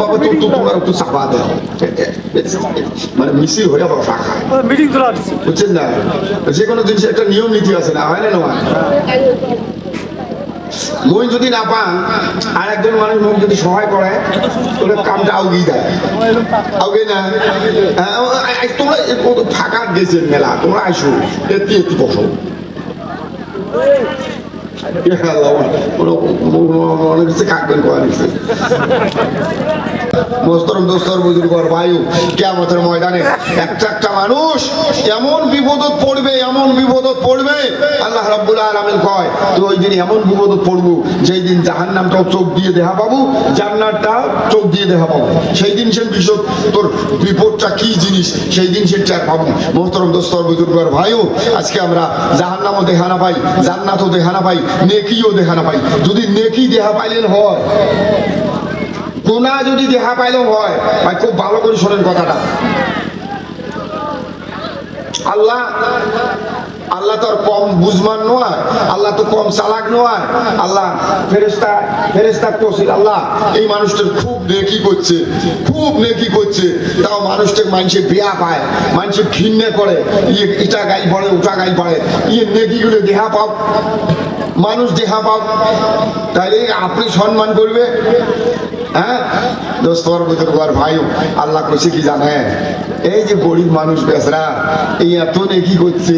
বাবা তোমরা একটু চাপা দাও, মানে মিছিল হয়ে আবার শাখা মিটিং তোলা বুঝছেন না? যে কোনো জিনিসের একটা নিয়ম নীতি আছে, না হয় না নয়? মই যদি না পান আর একজন মানুষ মুখ যদি সহায় করে ওরা কামটা আউগিয়ে দেয়, আউগে না? তোমরা ফাঁকা গেছেন মেলা, তোমরা আইসো এটি এটি বসো। অনেক কিছু কাকবেন করা নিচ্ছে মোস্তরম দোস্তর বুজুর্গর বায়ু কিয়ামতের ময়দানে একটা মানুষ এমন বিপদত পড়বে, এমন বিপদত পড়বে, আল্লাহ রাব্বুল আলামিন কয় তো ওই দিন এমন বিপদত পড়বো যেই দিন জাহান্নামটাও চোখ দিয়ে দেখা পাবো, জান্নাতটা চোখ দিয়ে দেখা পাবো। সেই দিন সে বিষয় তোর বিপদটা কি জিনিস সেই দিন সে টের পাবো। মোস্তরম দোস্তর বুজুর্গর ভাইও আজকে আমরা জাহান্নামও দেখা না পাই, জান্নাতও দেখা না পাই, নেকিও দেখা না পাই। যদি নেকি দেখা পাইলেন হয়, গুনাহ যদি দেখা পাইলেও হয়, ভাই খুব ভালো করে শোনেন কথাটা। আল্লাহ আল্লাহ তো আর কম বুঝমান নয়, আল্লাহ তো কম চালাক নয়। আল্লাহ ফেরেশতা কছিল আল্লাহ এই মানুষটার খুব নেকি করছে, খুব নেকি করছে, তাও মানুষটাকে মানুষে বেয়া পায়, মানুষে ঘৃণা করে, এটা গাই পড়ে ওটা গাই পড়ে, নেকিগুলো দেহা পাও, মানুষ দেহা পাও, তাইলে আপনি সম্মান করবে? হ্যাঁ দোস্তর বুজুর্গর ভাইও আল্লাহ কইছে কি জানেন, এই যে গরিব মানুষ বেচারা এই এত নেকি করছে,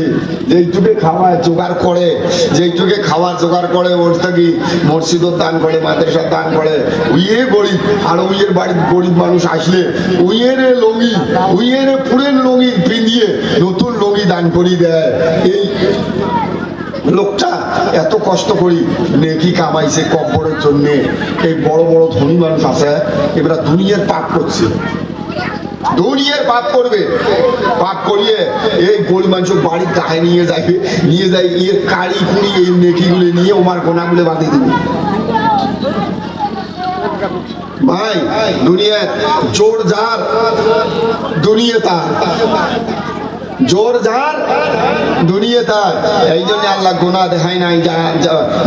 যেইটুকে খাওয়ার জোগাড় করে, যেইটুকে খাওয়ার জোগাড় করে ওর থেকে মসজিদও দান করে, মাদ্রাসার দান করে, উইয়ে গরিব। আর উইয়ের বাড়ির গরিব মানুষ আসলে উইয়ের লঙ্গি, উইয়ের পুরেন লঙ্গি পিঁধিয়ে নতুন লঙ্গি দান করি দেয়। এই লোকটা এত কষ্ট করি নেকি কামাইছে কব্বরের জন্য। এই বড় বড় ধনী মানুষ আছে এবার দুনিয়ার পাপ করছে, দুনিয়ার পাপ করবে, পাপ করিয়ে এই গরিব মানুষ বাড়ির গায়ে নিয়ে যায় এর কাড়ি কুড়ি এই নেকিগুলি নিয়ে ওমার গোনাগুলো বাঁধে দিবে। ভাই দুনিয়ার জোর যার দুনিয়া তার, জোর যার দুনিয়া তার। এই জন্য আল্লাহ গুনাহ দেখাই নাই,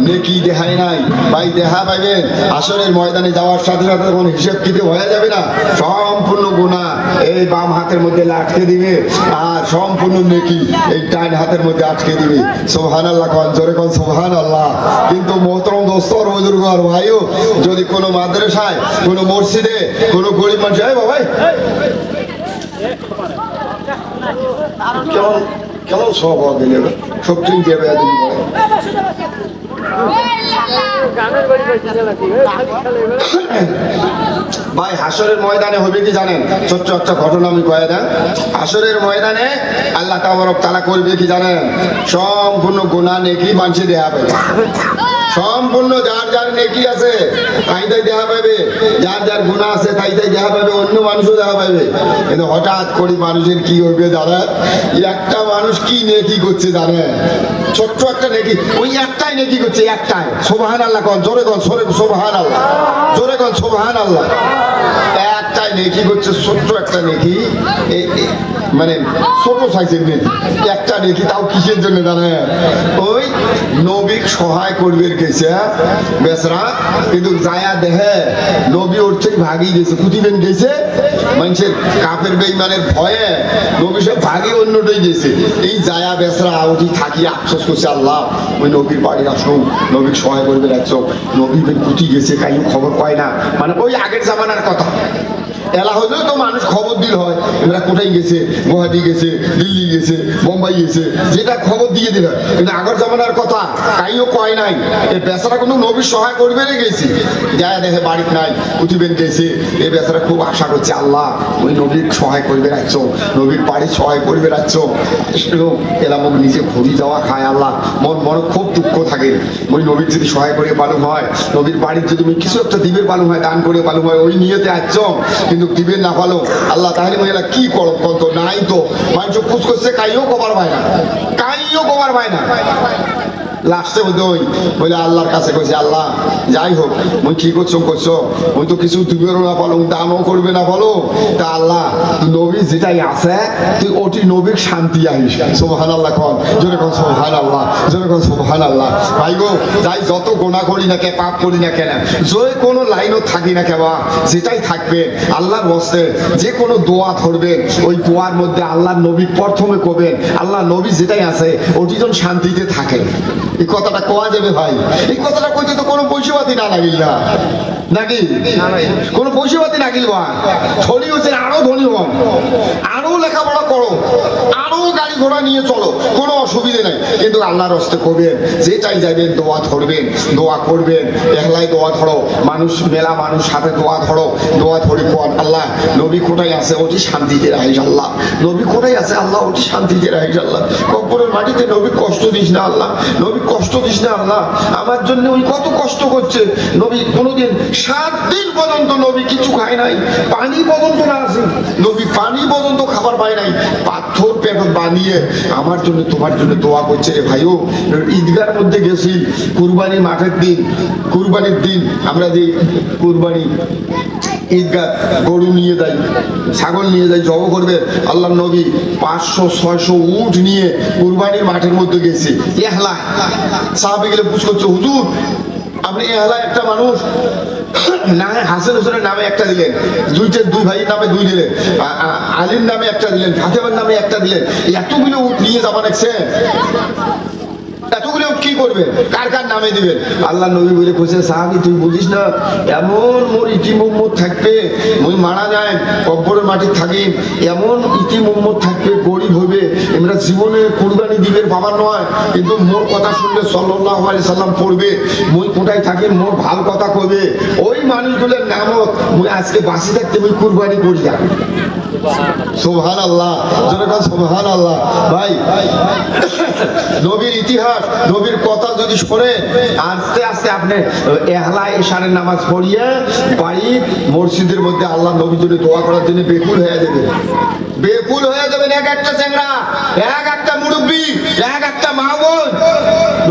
নেকি দেখাই নাই। ভাই দেখা পাইবেন আসরের ময়দানে যাওয়ার সাথে সাথে তখন হিসেব কিতে হয়ে যাবে না, সম্পূর্ণ গুনাহ এই বাম হাতের মধ্যে আটকে দিবে আর সম্পূর্ণ নেকি এই ডান হাতের মধ্যে আটকে দিবে। সুবহানাল্লাহ কোন জোরে কোন সুবহানাল্লাহ। কিন্তু মোহতরম দোস্তর বুজুর্গর ভাইও যদি কোনো মাদ্রাসায় কোনো মসজিদে কোনো গরিব মানুষ এই বাবাই কেমন কেমন সব দিলে সত্যি দেবে ভাই হাসরের ময়দানে হবে কি জানেন? ছোট্ট একটা ঘটনা আমি কয়ে দেন। হাসরের ময়দানে আল্লাহ তাআলা করবে কি জানেন? সম্পূর্ণ গুনাহ নেকি মানুষে দেয়া পাবে, সম্পূর্ণ যার যার নেকি আছে তাই তাই দেখা পাবে, যার যার গুনাহ আছে তাই তাই দেখা পাবে, অন্য মানুষও দেখা পাবে। কিন্তু হঠাৎ করে মানুষের কি হবে জানে? একটা মানুষ কি নেকি করছে জানে? ছোট্ট একটা নেকি, ওই একটাই নেকি করছে, একটাই। সুবহানাল্লাহ কোন জোরে কোন সুবহানাল্লাহ, জোরে কোন সুবহানাল্লাহ। একটাই নেকি করছে, ছোট্ট একটা নেকি, মানে ছোট সাইজের নেকি, একটা নেকি। তাও কিসের জন্য জানে? ওই নবীর সহায় করবে গেছে বেসরা, কিন্তু যায়া দেহে নবী ওর থেকে ভাগি গেছে, কুতিবেন গেছে মানুষের কাপের বেঈমানের ভয়ে নবী সব ভাগি অন্যটাই গেছে। এই যায়া বেসরা উঠি থাকি আফসোস করছে আল্লাহ ওই নবীর বাড়ি আসুন, নবীর সহায় করবে রাখছো, নবী কুতি গেছে কাইও খবর পায় না। মানে ওই আগের জামানার কথা, এলা হলেও তো মানুষ খবর দিল হয় এরা কোথায় গেছে, গুয়াহাটি গেছে, দিল্লি গেছে, বোম্বাই গেছে, যেটা খবর দিয়ে দিল। কিন্তু আগের জামানার কথা কাইও কয় নাই, এই বেচারা কোনো নবীর সহায় করবে না গেছি, যায় দেখে বাড়িতে নাই, উঠিবেন গেছে। এই বেচারা খুব আশা করছে আল্লাহ ওই নবীর সহায় করবে রাখছো, নবীর বাড়ির সহায় করবে রাখছো। এরা মুখ নিজে ঘুরি যাওয়া খায় আল্লাহ, মনে খুব দুঃখ থাকে। ওই নবীর যদি সহায় করে পালন হয়, নবীর বাড়ির যদি কিছু একটা দিবের পালন হয়, দান করে পালন হয়, ওই নিয়েতে আসছ কিন্তু দিবেন না পালো আল্লাহ, তাহলে মহিলা কি করো কত নাই তো মানুষ পুষ করছে, কাইও কবার পায় না, কাইও কবার পায় না। লাস্টে ওই বলে আল্লাহর কাছে কইছে আল্লাহ যাই হোক মুই কি করছো ওই তো কিছু দিবেরও না বলো দানও করবে না বলো তা আল্লাহ তুই নবী যেটাই আছে তুই ওটি নবীর শান্তি আইস সুবহানাল্লাহ কন জোরে কন সুবহানাল্লাহ জোরে কন সুবহানাল্লাহ ভাই গো যাই যত গোনা করি না কে পাপ করি না কেন যে কোনো লাইনও থাকি না কেবা যেটাই থাকবে আল্লাহর বস্তে যে কোনো দোয়া ধরবেন ওই দোয়ার মধ্যে আল্লাহর নবী প্রথমে কবেন আল্লাহ নবী যেটাই আছে ওটি যেন শান্তিতে থাকে এই কথাটা কোয়া যাবে ভাই এই কথাটা কইতে তো কোনো পয়সাপাতি না লাগিল না নাকি কোনো পয়সাপাতি নাকিল বা ধনী হচ্ছেন আরো ধনী হন আরো লেখাপড়া করো আরো গাড়ি ঘোড়া নিয়ে চলো কোনো অসুবিধে নাই কিন্তু আল্লাহর হস্তে করবেন যেটাই যাবেন দোয়া ধরবেন দোয়া করবেন একলাই দোয়া ধরো মানুষ মেলা মানুষ সাথে দোয়া ধরো দোয়া ধরে কোন আল্লাহ নবী কোথায় আছে ওটি শান্তিতে রাখিস আল্লাহ নবী কোথায় আছে আল্লাহ ওটি শান্তিতে রাখিস আল্লাহ কবরের মাটিতে নবী কষ্ট দিস না আল্লাহ নবী কষ্ট দিস না আল্লাহ আমার জন্য ওই কত কষ্ট করছে নবী কোনোদিন 7 দিন পর্যন্ত নবী কিছু খায় নাই পানি পর্যন্ত না আছে নবী পানি পর্যন্ত খাবার পায় নাই পাথর পেটত বানিয়ে আমার জন্য তোমার জন্য দোয়া করছে রে ভাইও ঈদগার মধ্যে গেছি কুরবানি মাঠের দিন কুরবানির দিন আমরা যে কুরবানি ঈদগাহ গরু নিয়ে যাই ছাগল নিয়ে যাই জব করবে আল্লাহ নবী 500-600 উট নিয়ে কুরবানির মাঠের মধ্যে গেছি এহলা সাহাবী গেলে পুছ করছে হুজুর আপনি এহলা একটা মানুষ না হাসান হোসেনের নামে একটা দিলেন দুই ভাইয়ের নামে 2 দিলেন আলীর নামে একটা দিলেন ফাতেমার নামে একটা দিলেন এতগুলো উট নিয়ে যাবা দেখছে এতগুলো কি করবেন কার কার নামে দিবেন আল্লাহ নবী বলে কইছে সাহাবী তুই বুঝিস না এমন মোর ইতি মুহাম্মদ থাকবে মুই মারা যায় কবরের মাটি থাকি এমন ইতি মুহাম্মদ থাকবে গরিব হবে আমরা জীবনে কুরবানি দিবের বাবার নয় কিন্তু মোর কথা শুনলে সাল্লাল্লাহু আলাইহি সাল্লাম পড়বে মুই কোথায় থাকি মোর ভালো কথা কইবে ওই মানুষগুলোর নামত মুই আজকে বাঁচি থাকতে মুই কুরবানি করি যা সুবহানাল্লাহ জোরে বল সুবহানাল্লাহ ভাই নবীর ইতিহাস নবীর কথা যদি শুনে আস্তে আস্তে আপনি এহলা ইশারের নামাজ পড়িয়ে বাড়ি মসজিদের মধ্যে আল্লাহ নবী জন্য দোয়া করার জন্য বেকুল হয়ে যাবে বেকুল হয়ে যাবেন এক একটা চেংড়া এক একটা মুরব্বী এক একটা মা বোন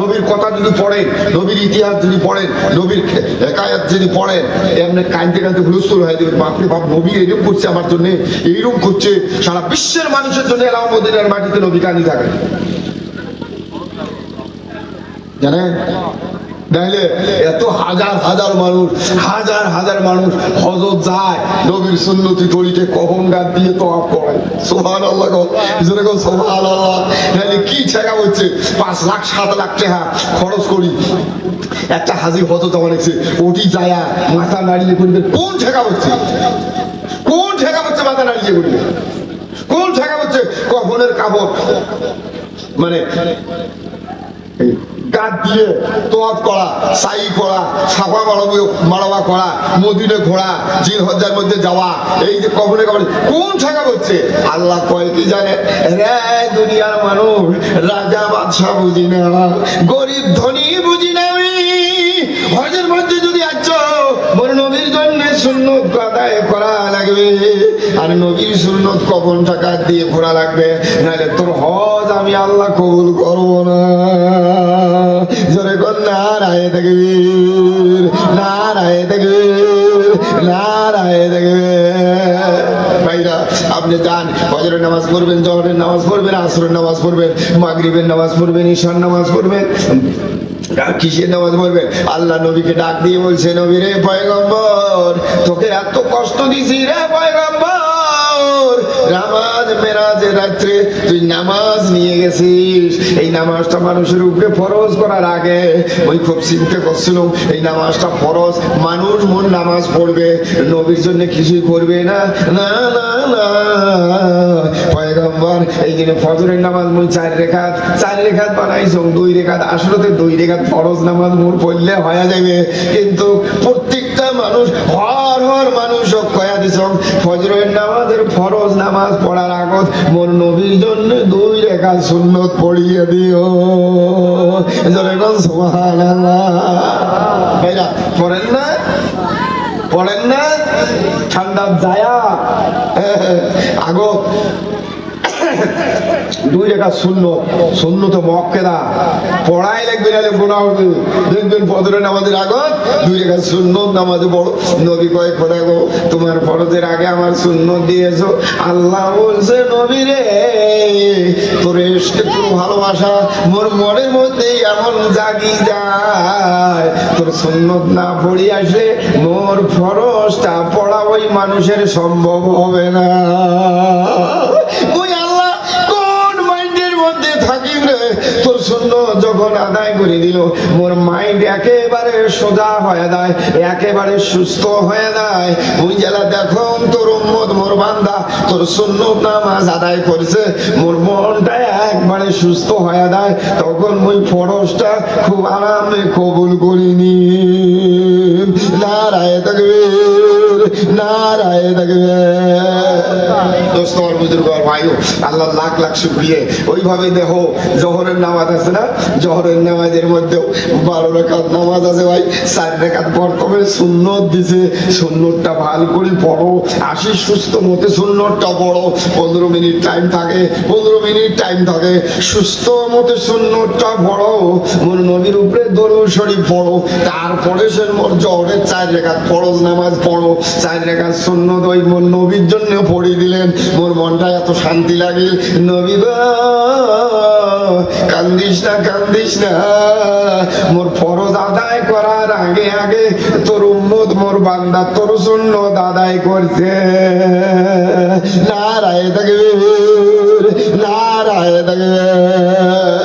নবীর কথা যদি পড়েন নবীর ইতিহাস যদি পড়েন নবীর হেকায়াত যদি পড়েন এমনি কাঁদতে কাঁদতে হুলস্থুল হয়ে যাবে বাপরে বাপ নবী এরকম করছে আমার জন্য এইরকম করছে সারা বিশ্বের মানুষের জন্য এলাম মদিনার মাটিতে নবী কাঁদি থাকে জানেন দেখলে এত হাজার হাজার মানুষ হজরত যায় নবীর সুন্নতি তরিকে কখন গান দিয়ে তো আপ করে সুবহানাল্লাহ জোরে গো সুবহানাল্লাহ তাহলে কি ঠেকা হচ্ছে 5 লাখ 7 লাখ টাকা খরচ করি একটা হাজি হজরত আমার এসে ওটি যায় মাথা নাড়িয়ে করবে কোন ঠেকা হচ্ছে মাথা নাড়িয়ে করবে কোন ঠেকা হচ্ছে কফনের কাপড় মানে গাছ দিয়ে তোয়াফ করা সাই করা সাফা মারবা করা মদিনে ঘোরা জিল হজ্জার মধ্যে যাওয়া এই যে কবরে কোন ঠেকা হচ্ছে আল্লাহ কয় কি জানে রে দুনিয়ার মানুষ রাজা বাদশাহ বুঝি না গরিব ধনী বুঝি না হজের মধ্যে যদি আছো বলে নবীর জন্য সুন্নত আদায় করা লাগবে আর নবীর সুন্নত কবন টাকা দিয়ে ঘোরা লাগবে নাহলে তোর হজ আমি আল্লাহ কবুল করবো না জোরে কর নারায়ে তাকবীর নারায়ে তাকবীর নারায়ে তাকবীর ভাইরা আপনি যান ফজরের নামাজ পড়বেন জোহরের নামাজ পড়বেন আসরের নামাজ পড়বেন মাগরিবের নামাজ পড়বেন ঈশার নামাজ পড়বেন কিসের নামাজ পড়বেন আল্লাহ নবীকে ডাক দিয়ে বলছে নবী রে পয়গম্বর তোকে এত কষ্ট দিছি রে পয়গম্বর নামাজ মেরাজের রাত্রে তুই নামাজ নিয়ে গেছিস এই নামাজটা মানুষের উপরে ফরজ করার আগে ওই খুব চিন্তা করছিলাম এই নামাজটা ফরজ মানুষ মন নামাজ পড়বে নবীর জন্য কিছুই করবে না না না না পয়গম্বর এই জন্য ফজরের নামাজ মুই 4 রেখাত বানাইছ 2 রেখাত আসলে 2 রেখাত ফরজ নামাজ মোর পড়লে হয়ে যাবে কিন্তু প্রত্যেকটা মানুষ হর মানুষ কয়া দিছ ফজরের নামাজের ফরজ নামাজ পড়ার আগত মোর নবীর জন্য 2 রেখাত সুন্নত পড়িয়ে দিও জোরে বল সুবহানাল্লাহ ভাইরা পড়েন না ঠান্ডা যায়া আগো দুই রাকাত সুন্নত মুআক্কাদা পড়াই লাগবে, নাহলে গুনাহ হবে। দেখবেন ফজরের নামাজের আগত দুই রাকাত সুন্নত নামাজে পড়ো। নবী কয় খোদা গো, তোমার ফরজের আগে আমার সুন্নত দিয়েছো। আল্লাহ বলছে নবী রে, তোর ইশকে, তোর ভালোবাসা মোর মনের মধ্যে এমন জাগি যায়, তোর সুন্নত না পড়ি আসলে মোর ফরজটা পড়া ওই মানুষের সম্ভব হবে না। ওই আল্লাহ কোন মাইন্ডের মধ্যে থাকি রে, তোর সুন্নত যখন আদায় করে দিল, মোর মাইন্ড একেবারে সোজা হয়ে যায়, একেবারে সুস্থ হয়ে যায়। ওই জেলা দেখো তোর উম্মত, মোর বান্দা তোর সুন্নত নামাজ আদায় করছে, মোর মনটা একবারে সুস্থ হয়ে যায়, তখন ওই ফরজটা খুব আরামে কবুল করিনি। নারায়ে তাকবীর, নারায়ে তাকবীর। দোস্ত আর বুজুর্গ আর ভাইও, আল্লাহ লাখ লাখ শুকরিয়া। ওইভাবে দেখো জোহরের নামাজ আছে না, জোহরের নামাজের মধ্যেও 12 রাকাত নামাজ আছে ভাই, 4 রাকাত প্রথমে সুন্নত দিছে, সুন্নতটা ভালো করে পড়ো, আসি সুস্থ মতে সুন্নতটা পড়ো। 15 মিনিট টাইম থাকে, 15 মিনিট টাইম থাকে, সুস্থ মতে সুন্নতটা পড়ো, মোর নবীর উপরে দরুদ শরীফ পড়ো, তারপরে সে মোর জোহরের 4 রাকাত ফরজ নামাজ পড়ো। 4 রাকাত সুন্নত ওই মোর নবীর জন্য পড়ে দিলেন, মোর মনটা এত শান্তি লাগে। নবী গো, কান্দিস না, কান্দিস না, মোর ফরজ আদায় করার আগে আগে তোর উম্মত, মোর বান্দা তোর সুন্নত আদায় করছে। নারায়ে তাকবীর, নারায়ে তাকবীর।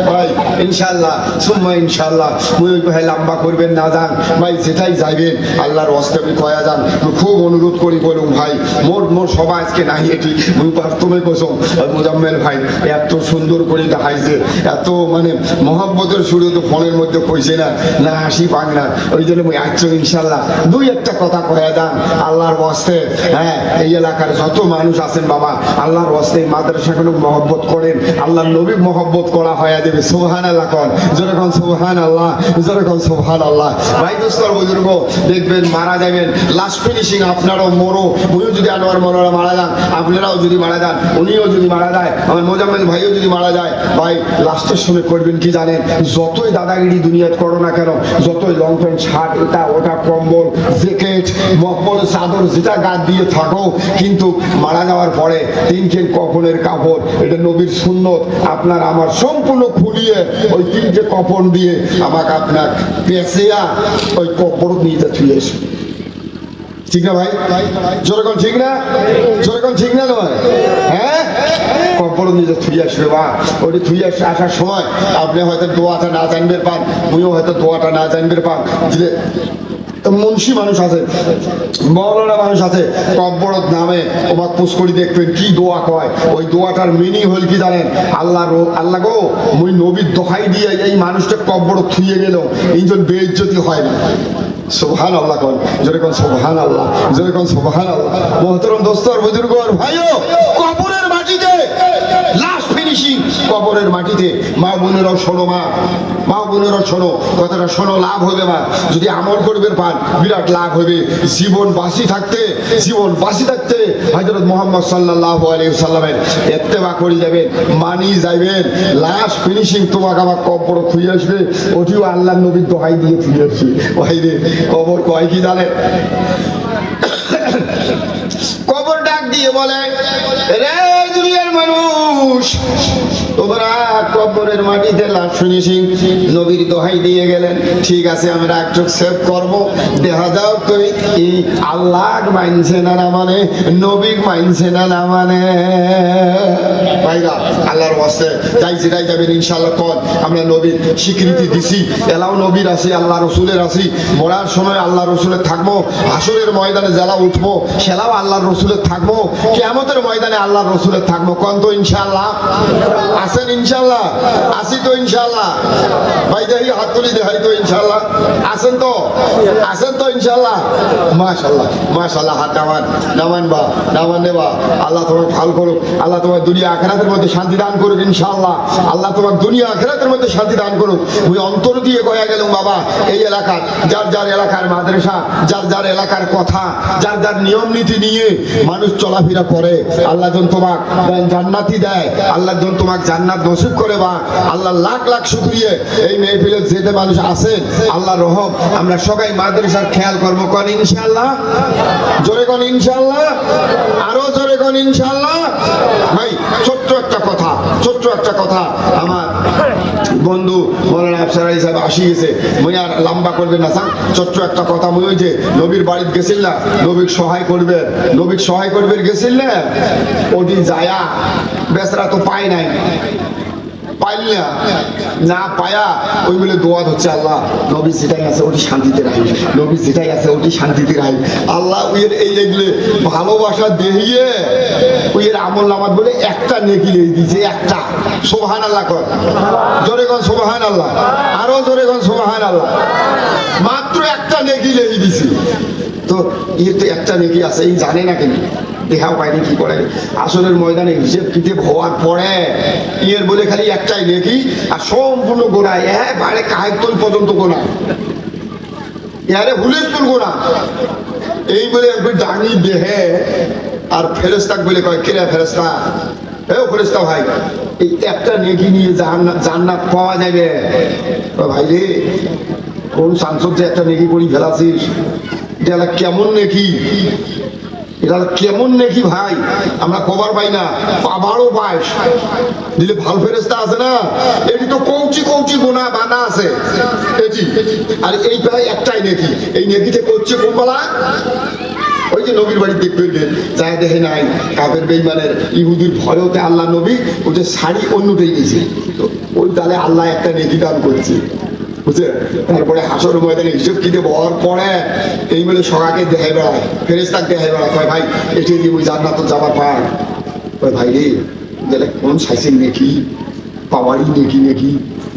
ভাই ইনশাআল্লাহ সুম্মা ইনশাআল্লাহ মুই ওই ভাই লম্বা করবেন না যান ভাই, যেটাই যাইবেন আল্লাহর ওয়াস্তে আমি কয়া যান, খুব অনুরোধ করি বলুন ভাই, মোর সবাই আজকে নাহি এটি মুই প্রথমে কসম মুজাম্মেল ভাই এত সুন্দর করে দেখাইছে, এত মানে মহব্বতের শুরু তো ফোনের মধ্যে কইছে না, না হাসি পাক না। ওই জন্য মুই আসছো ইনশাআল্লাহ দুই একটা কথা কয়া যান আল্লাহর ওয়াস্তে। হ্যাঁ, এই এলাকার যত মানুষ আছেন বাবা, আল্লাহর ওয়াস্তে মাদ্রাসাগুলো মহব্বত করেন, আল্লাহর নবী মহব্বত করা হয়ে যাবে। সুবহানাল্লাহ কোন, যেরকম সুবহানাল্লাহ, যেরকম সুবহানাল্লাহ। ভাই দোস্তর বুজুর্গ, দেখবেন মারা যাবেন, লাস্ট ফিনিশিং আপনারও মরো, উনিও যদি আনোয়ার মনোরা মারা যান, আপনারাও যদি মারা যান, উনিও যদি মারা যায়, আমার মোজাম্মেল ভাইও যদি মারা যায়, ভাই লাস্টের সময় করবেন কি জানেন, যতই দাদাগিরি দুনিয়াতে করো না কেন, যতই লং প্যান্ট শার্ট এটা ওটা কম্বল জ্যাকেট মকবল চাদর যেটা গা দিয়ে থাকো, কিন্তু মারা যাওয়ার পরে 3 খেল কফনের কাপড়, এটা নবীর সুন্নত, আপনার আমার সম্পূর্ণ খুলিয়ে ওই 3টে কফন দিয়ে আমাকে আপনার পেঁচিয়া ওই কপড় নিয়ে চলে এসে, ঠিক না ভাই? যেরকম ঠিক না, যেরকম ঠিক না নয়? হ্যাঁ, কপড় নিজে থুই আসবে বা ওই থুই আসার সময় আপনি হয়তো দোয়াটা না জানবে পান, উনিও হয়তো দোয়াটা না জানবে পান, যে মুন্সি মানুষ আছে, মৌলানা মানুষ আছে, কব্বরত নামে ওমা পুষ্করি দেখবেন কি দোয়া কয়, ওই দোয়াটার মিনিং হল কি জানেন, আল্লাহ গো মুই নবীর দোহাই দিয়ে এই মানুষটা কব্বরত থুইয়ে গেল, এইজন বেইজ্জতি হয় না। সুবহানাল্লাহ কোন, যেরকম সুবহানাল্লাহ, যেরকম সুবহানাল্লাহ। মুহতারাম দোস্ত আর বুজুর্গ আর ভাইও, কবরের মাটিতে লাস্ট ফিনিশিং, কবরের মাটিতে মা বোনেরাও শোনো, মা বোনেরাও শোনো, কথাটা শোনো, লাভ হবে মা, যদি আমল করবে পান বিরাট লাভ হবে। জীবন বাঁচি থাকতে, জীবন বাঁচি থাকতে হযরত মুহাম্মদ সাল্লাল্লাহু আলাইহি ওয়াসাল্লামের ইত্তেবা করে যাবেন, মানি যাবেন, লাস্ট ফিনিশিং তোমাকে আমার কবর খুঁজে আসবে, ওটিও আল্লাহর নবীর দোহাই দিয়ে ফিরে আসছি। ভাই রে, কবর কয় কি জানে, কবর ডাক দিয়ে বলে, রে দুনিয়ার মানুষ, তোমরা কবরের মাটিতে লাশ ফিনিশিং নবীর দোহাই দিয়ে গেলেন, ঠিক আছে আমরা একটু সেভ করবো, দেখা যাও তুই আল্লাহ মানছে না না মানে, নবী মানছে না না মানে। ভাইরা আল্লাহর ওয়াস্তে যাই যেটাই যাবেন ইনশাআল্লাহ কোন, আমরা নবীর স্বীকৃতি দিছি, এলাও নবীর আছি, আল্লাহ রসুলের আছি, মরার সময় আল্লাহ রসুলের থাকবো, হাসরের ময়দানে জেলা উঠবো সেলাও আল্লাহর রসুলের থাকবো, কিয়ামতের ময়দানে আল্লাহর রসুলের থাকবো, কোন তো ইনশাআল্লাহ। আছেন ইনশাল্লাহ? আসি তো ইনশাল্লাহ? ভাই যাই হাত তুলি দেখাই তো ইনশাল্লাহ? আছেন তো? আছেন তো ইনশাল্লাহ? মাশাল্লাহ মাশাল্লাহ। হাত নামান, নামান বা নামান নেবা। আল্লাহ তোমার ভাল করুক, আল্লাহ তোমার দুনিয়া আখিরাতের মধ্যে শান্তি দান করুক ইনশাল্লাহ। আল্লাহ তোমার দুনিয়া আখিরাতের মধ্যে শান্তি দান করুক। ওই অন্তর দিয়ে কয়া গেল বাবা, এই এলাকার যার যার এলাকার মাদ্রাসা, যার যার এলাকার কথা, যার যার নিয়ম নীতি নিয়ে মানুষ চলাফেরা করে, আল্লাহ যখন তোমাক জান্নাতি দেয়, আল্লাহ যখন তোমাক জান্নাত নসিব করে বা আল্লাহ লাখ লাখ শুকরিয়ে এই মেহফিলে যেতে মানুষ আসেন, আল্লাহ রহম আমরা সবাই মাদ্রাসার খেয়াল করবো। কোন ইনশাআল্লাহ? জোরে কোন ইনশাআল্লাহ? আরো জোরে কোন ইনশাআল্লাহ? ভাই ছোট্ট একটা কথা, ছোট্ট একটা কথা, আমার বন্ধু মৌলানা আফসার আলী সাহেব আসি গেছে, মুই আর লম্বা করবে না স্যার, ছোট্ট একটা কথা। মুই ওই যে নবীর বাড়িতে গেছিল না, নবীর সহায় করবে, নবীর সহায় করবে গেছিল না, ওটি যায়া বেচারা তো পায় নাই, পাইল না, না পায়া ওই বলে দোয়া হচ্ছে আল্লাহ নবী যেটাই আছে ওটি শান্তিতে রাখি, নবী যেটাই আছে ওটি শান্তিতে রাখি। আল্লাহ উইয়ের এই এগুলো ভালোবাসা দেখিয়ে উইয়ের আমল নামাত বলে একটা নেকি লেগে দিয়েছে, একটা। সুবহান আল্লাহ কর, জোরে কোন সুবহান আল্লাহ, আরো জোরে কোন সুবহান আল্লাহ। মাত্র একটা নেকি লেগে দিছি, তো ইয়ে তো একটা নেকি আছে, এই জানে না কেন দেখাও পায়নি কি করে। আসরের ময়দানে হিসেব কিতাব হওয়ার পরে ইয়ের বলে খালি একটাই নেকি আর সম্পূর্ণ গোনায় বাইরে কাহেতল পর্যন্ত গোনা, ইয়ারে হুলেস্তুল গোনা। এই বলে একবার ডাঙি দেহে আর ফেরেস্তাক বলে কয়, কিরা ফেরেস্তা, এও ফেরেস্তা ভাই এই একটা নেকি নিয়ে জান্নাত পাওয়া যাবে? ভাই রে কোন সাংসদ যে একটা নেকি করি ফেলাছিস, এটা কেমন নেকি, এটা কেমন নাকি ভাই, আমরা কবার পাই না, পাবারও পাইস দিলে ভাল ফেরেস্তা আছে না, এটি তো কৌচি কৌচি গোনা বানা আছে এটি। আর এই প্রায় একটাই নেকি, এই নেকিতে করছে কোনবেলা ওই যে নবীর বাড়ি দেখবে যায় দেখে নাই কাফের বেঈমানের ইহুদির ভয়তে আল্লাহ নবী ওই যে শাড়ি অন্যটাই দিয়েছে, তো ওই তাহলে আল্লাহ একটা নেকি দান করছে বুঝছে। তারপরে হাসর ময়দানে হিসেব কিতে বলার পরে এই বলে সকাকে দেখে বেড়ায়, ফেরেস্তাক দেখে বেড়ায়, কয় ভাই এটি দিয়ে ওই জান্নাত যাবার পার, কয় ভাই রে গেলে কোন সাইসের নেকি, পাওয়ারই নেকি, নেকি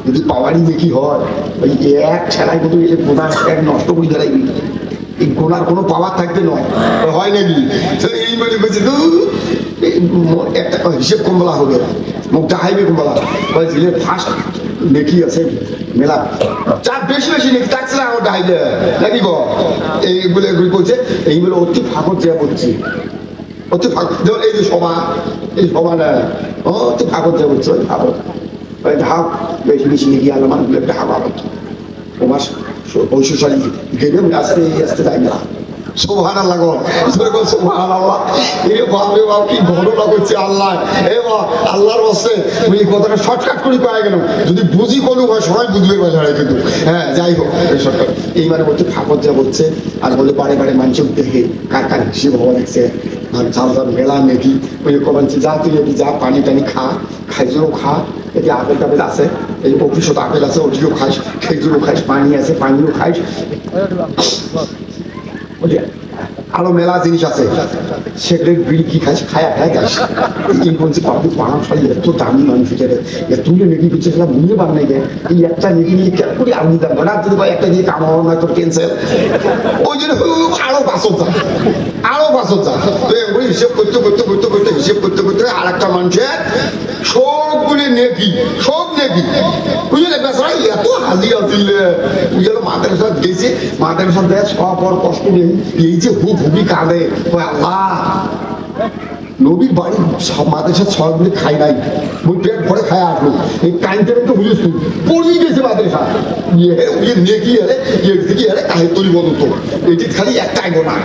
যদি পাওয়ারই নেকি হয় ওই এক ছেলাই মতো এসে গোনা এক নষ্ট করে দাঁড়াইবি, এই গোনার কোনো পাওয়ার থাকবে নয়, হয় নাকি? তো এই বলে বলছে তো একটা হিসেব কমলা হবে, মুখটা হাইবে কমলা, ফার্স্ট নেকি আছে মেলা, চার বেশি বেশি নেকি থাকছে না ওটা হাইবে নাকি গো, এই বলে বলছে এই বলে অতি ফাঁকর দেওয়া বলছি, অতি ফাঁক যেমন এই যে সভা, এই সভা না অতি ফাঁকর দেওয়া বলছে, ওই ফাঁকর ওই ঢাক বেশি বেশি নেকি আলো মানুষগুলো একটা হাওয়া হতো তোমার ঐশ্বরী গেলে আস্তে আস্তে যাই না। সুবহানাল্লাহ গো, সুবহানাল্লাহ। এ বাপ রে বাপ কি ঘটনা করছে আল্লাহ, এ বাপ আল্লাহর ওয়াস্তে ওই কথাটা শর্টকাট করে পাওয়া গেল, যদি বুঝি কোনো হয় সবাই বুঝবে বাজারে কিন্তু, হ্যাঁ যাই হোক শর্টকাট। এইবারে বলছে ফাঁকর যা বলছে আর বলে বারে বারে মানুষ দেখে কার কার হিসেব হওয়া দেখছে আর যার যার মেলা নাকি ওই কমাচ্ছে, যা তুই এটি যা পানি টানি খা, খাইজুরও খা, এটি আপেল টাপেল আছে, এই অফিসত আপেল আছে ওটিও খাইস, খেজুরও খাইস, পানি আছে পানিও খাইস, আরো মেলা জিনিস আছে সেগুলো বিড়ি কি খাইস, খায়া খায় গাছ এই বলছে পাবলিক বানাম সাই এত দামি মানুষ তুলে নেকি করছে মূল্য বান নাই এই একটা নেকি নিয়ে কেন করি আমি দাম না যদি ভাই একটা দিয়ে কামাবো না তোর ক্যান্সেল, ওই জন্য আরো বাসত যা, আরো বাসত যা। তো এগুলি হিসেব করতে করতে করতে করতে হিসেব করতে করতে আর একটা মানুষের সবগুলি নেকি, সব নেকি বুঝলে বেচারা এত হাজি আসিল, বুঝলো মাদ্রাসা গেছে, মাদ্রাসা দেয় সব পর কষ্ট নেই, এই যে হুক হুবি কাঁদে আল্লাহ নবীর বাড়ি মাদ্রাসা সবগুলি খাই নাই, ওই পেট ভরে খায় আসলো, এই কাইনতে তো বুঝিস তুই পড়িয়ে গেছে মাদ্রাসা ইয়ে নেকি আরে ইয়ে থেকে আরে কাহে তৈরি বলো তো, এটি খালি একটাই গোনা,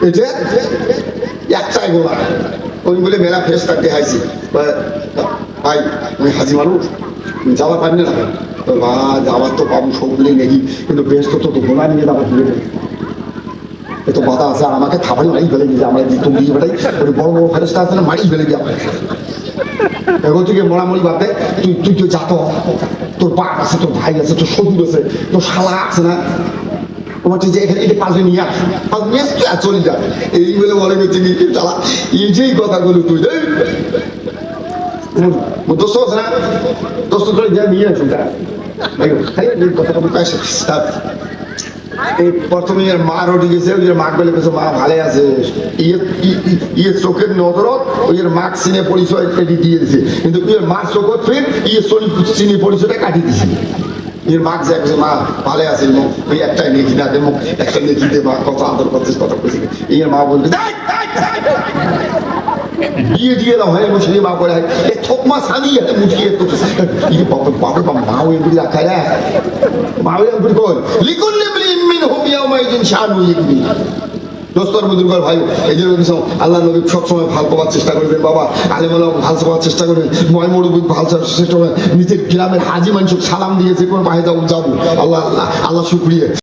এটা একটাই গোনা। ওই বলে মেলা ফেস থাকতে হাইছি ভাই আমি হাজি মানুষ যাওয়া পারবে না, বা যাওয়ার তো পাবো সবগুলি নেই কিন্তু বেশ তো তো গোনা নিয়ে যাওয়া দূরে এত বাধা আছে, আর আমাকে থাপাই মারি ফেলে দিয়ে আমরা তুমি দিয়ে বেটাই ওই বড় বড় ফেরেস্তা আছে না মারি ফেলে দিয়ে আমাকে এখন থেকে মোড়ামুড়ি বাদে তুই তুই তো যাত, তোর বাপ আছে, তোর ভাই আছে, তোর শ্বশুর আছে, তোর শালা আছে না, তোমার যে এখানে এটা পাল্টে নিয়ে আস, পাল্টে নিয়ে আসতে আর চলে যা, এই বলে মনে করছে কি চালা এই যেই কথাগুলো তুই দোস্ত আছে না দোস্ত ধরে যা নিয়ে আসুন কথাটা বুঝতে এই প্রথমে এর মা রটি গেছে ওই মা বলে গেছে মা ভালো আছে ইয়ে চোখের নজরত ওই এর মাক চিনে পরিচয় কেটে দিয়েছে কিন্তু ইয়ের মার চোখত ফের ইয়ে চিনি পরিচয়টা কাটিয়ে দিয়েছে এর মাক যা মা ভালো আছে ওই একটাই নেকি না দেবো একটা নেকি দে মা কত আদর করছিস কথা বলছি এর মা বলবে বিয়ে দিয়ে দাও হয় মুসলিম মা করে এই থকমা সানি একটা মুঠিয়ে তো ইয়ে বাবা বাবা মাও এগুলি রাখায় না মাও এগুলি কর লিকুন নেবলি মিন হুমিয়া মাইদিন শানু ইগনি দোস্তর বুজুর্গর ভাই এই জন্য কিছু আল্লাহ নবী সবসময় ভালো পাওয়ার চেষ্টা করবেন বাবা আলেমালা ভালো পাওয়ার চেষ্টা করবেন ময় মরুবুদ ভালো চেষ্টা করবেন নিজের গ্রামের হাজি মানুষ সালাম দিয়েছে কোন বাহিদা যাবো আল্লাহ আল্লাহ আল্লাহ শুক্রিয়া